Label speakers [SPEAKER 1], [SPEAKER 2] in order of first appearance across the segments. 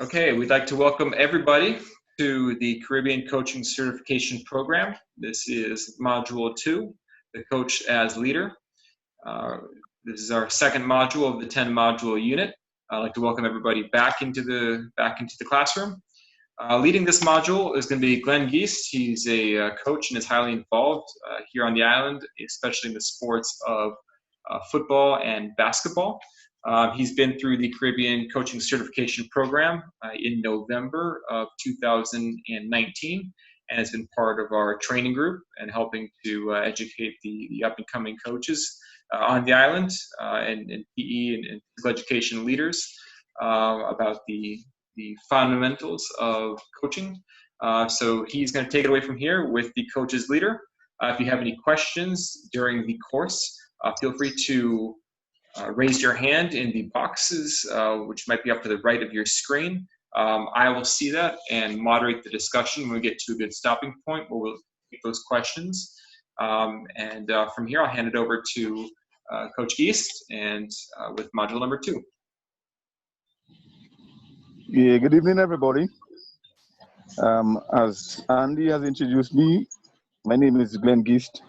[SPEAKER 1] Okay, we'd like to welcome everybody to the Caribbean Coaching Certification Program. This is Module 2, the Coach as Leader. This is our second module of the 10-module unit. I'd like to welcome everybody back into the classroom. Leading this module is going to be Glen Guiste. He's a coach and is highly involved here on the island, especially in the sports of football and basketball. He's been through the Caribbean Coaching Certification Program in November of 2019 and has been part of our training group and helping to educate the up-and-coming coaches on the island and PE and physical education leaders about the fundamentals of coaching. So he's going to take it away from here with the Coach as Leader. If you have any questions during the course, feel free to raise your hand in the boxes, which might be up to the right of your screen. I will see that and moderate the discussion when we get to a good stopping point where we'll take those questions. And from here, I'll hand it over to Coach Guiste and with module number 2.
[SPEAKER 2] Yeah, good evening, everybody. As Andy has introduced me, my name is Glen Guiste.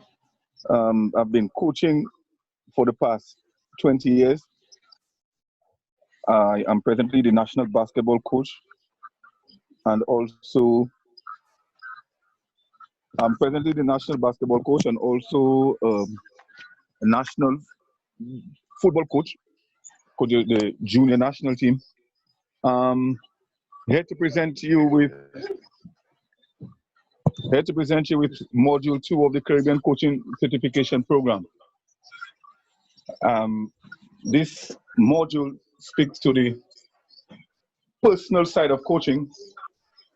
[SPEAKER 2] I've been coaching for the past 20 years. I am presently the national basketball coach, and also a national football coach for the junior national team. Here to present you with module 2 of the Caribbean Coaching Certification Program. This module speaks to the personal side of coaching,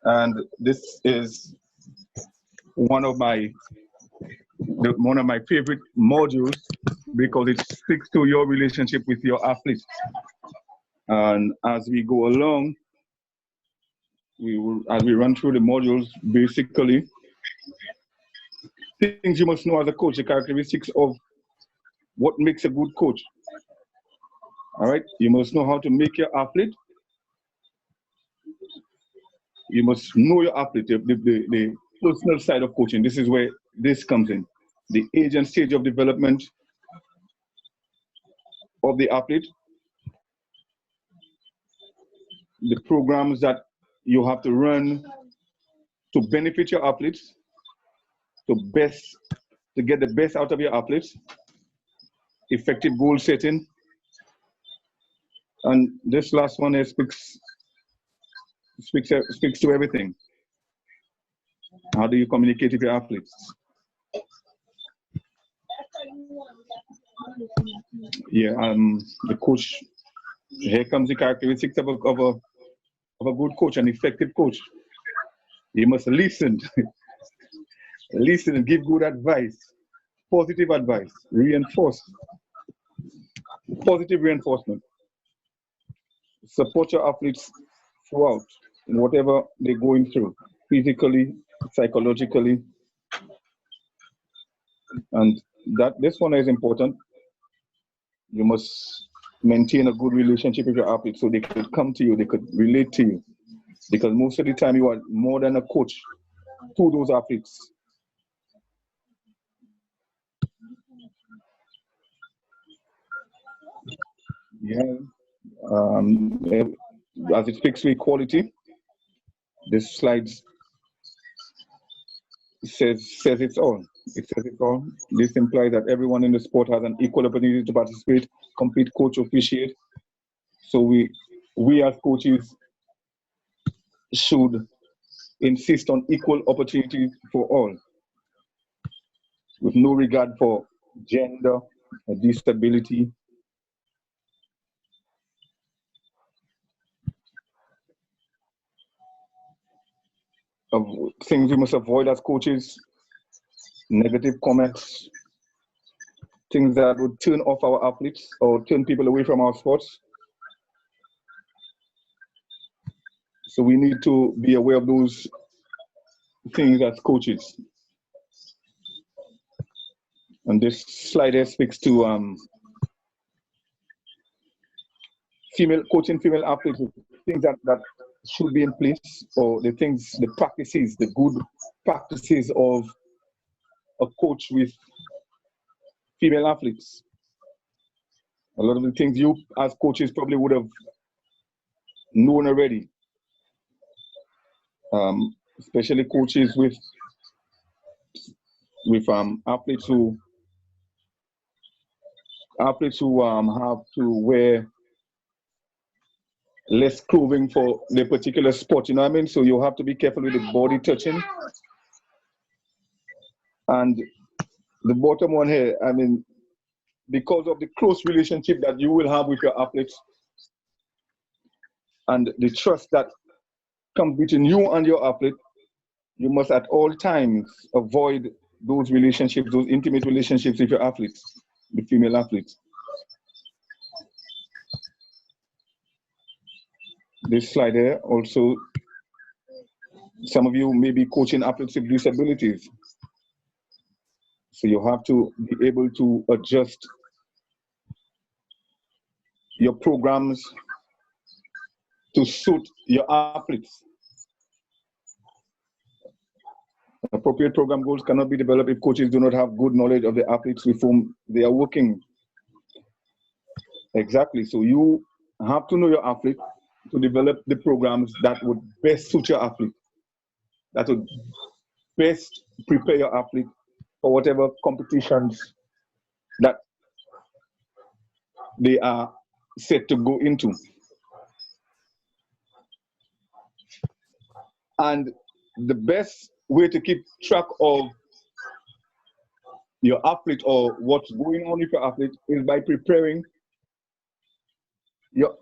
[SPEAKER 2] and this is one of my favorite modules because it speaks to your relationship with your athletes. And as we go along, as we run through the modules, basically things you must know as a coach, the characteristics of what makes a good coach. All right, you must know how to make your athlete. You must know your athlete, the personal side of coaching. This is where this comes in. The age and stage of development of the athlete. The programs that you have to run to benefit your athletes, to get the best out of your athletes. Effective goal setting. And this last one here speaks to everything. How do you communicate with your athletes? Yeah, the coach. Here comes the characteristics of a good coach, an effective coach. You must listen, listen and give good advice, positive advice, positive reinforcement. Support your athletes throughout in whatever they're going through, physically, psychologically, and this one is important. You must maintain a good relationship with your athletes so they could come to you, they could relate to you, because most of the time you are more than a coach to those athletes. Yeah. As it speaks to equality, this slide says it's all. It says it all. This implies that everyone in the sport has an equal opportunity to participate, compete, coach, officiate. So we as coaches should insist on equal opportunity for all, with no regard for gender or disability. Of things we must avoid as coaches: negative comments, things that would turn off our athletes or turn people away from our sports. So we need to be aware of those things as coaches. And this slide here speaks to coaching female athletes, things that should be in place, or the things, the practices, the good practices of a coach with female athletes. A lot of the things you as coaches probably would have known already, especially coaches with athletes who have to wear less clothing for the particular sport, you know what I mean? So you have to be careful with the body touching. And the bottom one here, I mean, because of the close relationship that you will have with your athletes and the trust that comes between you and your athlete, you must at all times avoid those relationships, those intimate relationships with your athletes, the female athletes. This slide here also, some of you may be coaching athletes with disabilities. So you have to be able to adjust your programs to suit your athletes. Appropriate program goals cannot be developed if coaches do not have good knowledge of the athletes with whom they are working. Exactly. So you have to know your athlete to develop the programs that would best suit your athlete, that would best prepare your athlete for whatever competitions that they are set to go into. And the best way to keep track of your athlete or what's going on with your athlete is by preparing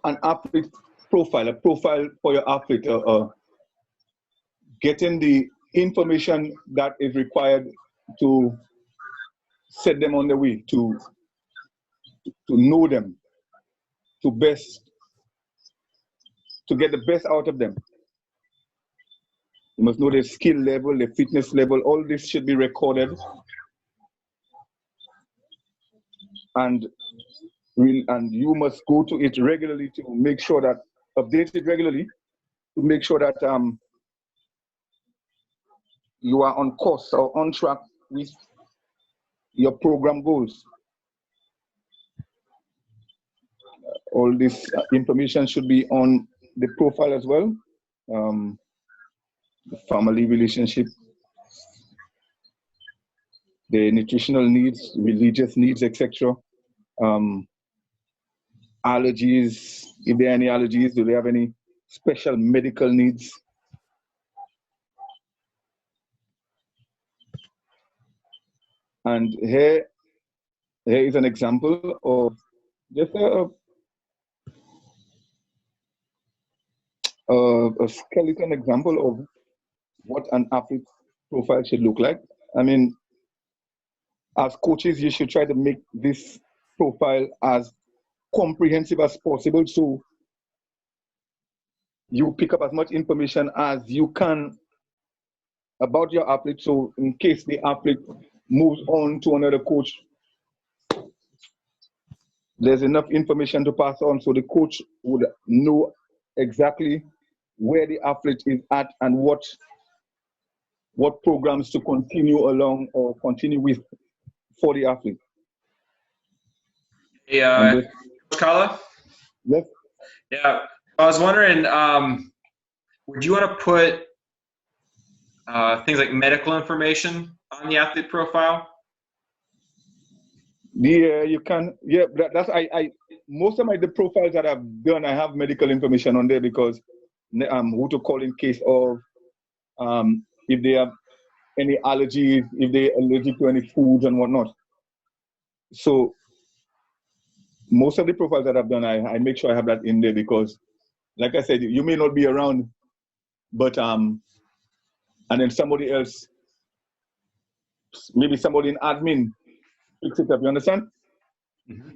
[SPEAKER 2] an athlete profile, a profile for your athlete, getting the information that is required to set them on the way, to know them, to get the best out of them. You must know their skill level, their fitness level. All this should be recorded, and you must go to it regularly to make sure that, update it regularly to make sure that you are on course or on track with your program goals. All this information should be on the profile as well. The family relationship, the nutritional needs, religious needs, etc. Allergies, if there are any allergies, do they have any special medical needs? And here is an example of just a skeleton example of what an athlete profile should look like. I mean, as coaches, you should try to make this profile as comprehensive as possible, so you pick up as much information as you can about your athlete, so in case the athlete moves on to another coach, there's enough information to pass on so the coach would know exactly where the athlete is at and what programs to continue along or continue with for the athlete.
[SPEAKER 1] Hey, Kala?
[SPEAKER 2] Yes.
[SPEAKER 1] Yeah, I was wondering, would you want to put things like medical information on the athlete profile?
[SPEAKER 2] Yeah, you can. Yeah, that's most of the profiles that I've done, I have medical information on there because who to call in case of if they have any allergies, if they're allergic to any foods and whatnot. So most of the profiles that I've done, I make sure I have that in there because, like I said, you may not be around, but and then somebody else, maybe somebody in admin, picks it up. You understand?
[SPEAKER 1] Mm-hmm.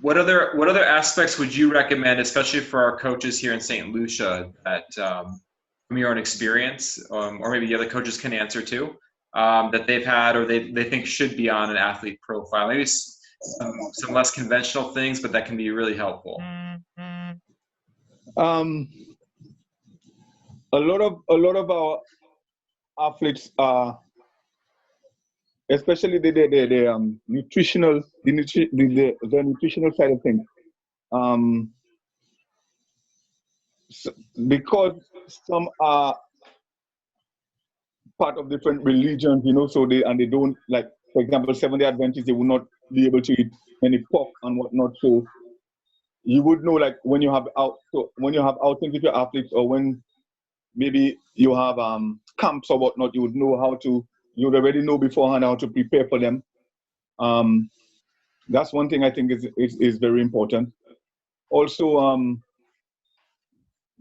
[SPEAKER 1] What other aspects would you recommend, especially for our coaches here in St. Lucia, that from your own experience, or maybe the other coaches can answer too, that they've had or they think should be on an athlete profile? Maybe some less conventional things, but that can be really helpful.
[SPEAKER 2] a lot of our athletes are, especially the nutritional, the nutritional side of things. Um, because some are part of different religions, so they don't, like, for example, Seventh Day Adventists, they will not be able to eat any pork and whatnot. So you would know, like, when you have outings with your athletes, or when maybe you have camps or whatnot, you would already know beforehand how to prepare for them. That's one thing I think is very important. Also,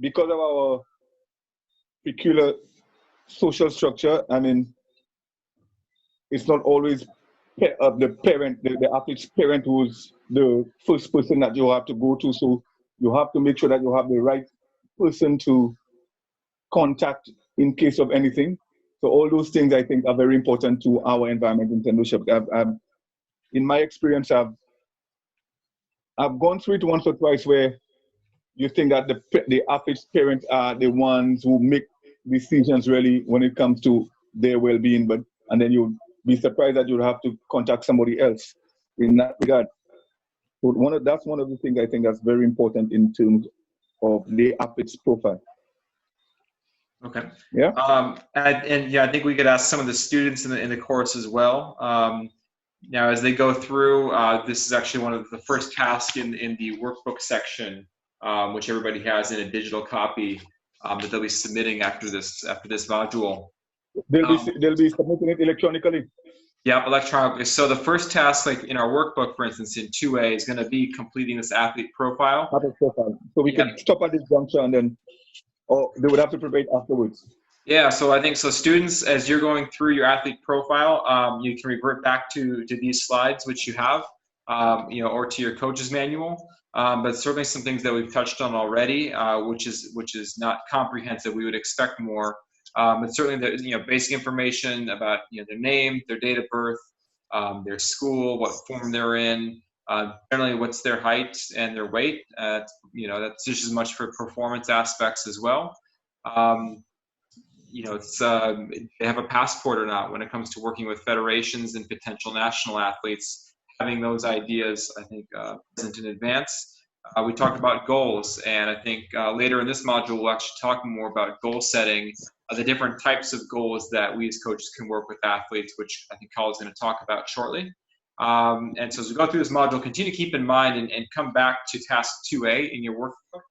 [SPEAKER 2] because of our peculiar social structure, I mean, it's not always the athlete's parent who's the first person that you have to go to. So you have to make sure that you have the right person to contact in case of anything. So all those things I think are very important to our environment in tenureship. In my experience, I've gone through it once or twice where you think that the athlete's parents are the ones who make decisions really when it comes to their well-being, and then you'll be surprised that you'll have to contact somebody else in that regard. So that's one of the things I think that's very important in terms of the athlete's profile.
[SPEAKER 1] Okay.
[SPEAKER 2] Yeah.
[SPEAKER 1] And yeah, I think we could ask some of the students in the course as well. Now, as they go through, this is actually one of the first tasks in the workbook section, which everybody has in a digital copy that they'll be submitting after this module.
[SPEAKER 2] They'll be submitting it electronically.
[SPEAKER 1] Yeah, electronically. So the first task, like in our workbook, for instance, in 2A, is going to be completing this athlete profile.
[SPEAKER 2] So we can stop at this juncture and then, or they would have to prepare it afterwards.
[SPEAKER 1] Yeah, so I think so. Students, as you're going through your athlete profile, you can revert back to these slides which you have, or to your coach's manual. But certainly some things that we've touched on already, which is not comprehensive. We would expect more. But certainly the basic information about their name, their date of birth, their school, what form they're in, generally what's their height and their weight. That's just as much for performance aspects as well. It's they have a passport or not when it comes to working with federations and potential national athletes. Having those ideas, I think, present in advance. We talked about goals, and I think later in this module we'll actually talk more about goal setting, the different types of goals that we as coaches can work with athletes, which I think Kyle is going to talk about shortly. And so as we go through this module, continue to keep in mind and come back to task 2A in your workbook.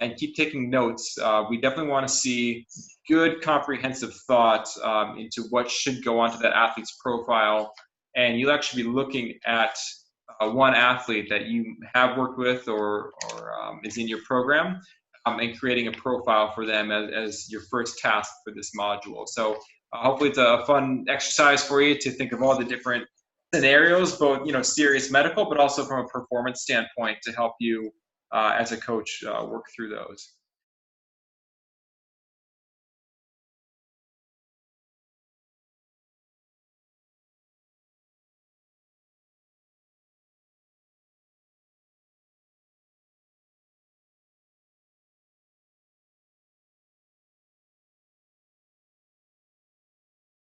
[SPEAKER 1] And keep taking notes. We definitely want to see good comprehensive thought into what should go onto that athlete's profile. And you'll actually be looking at one athlete that you have worked with or is in your program, and creating a profile for them as your first task for this module. So hopefully it's a fun exercise for you to think of all the different scenarios, both serious medical, but also from a performance standpoint to help you as a coach work through those.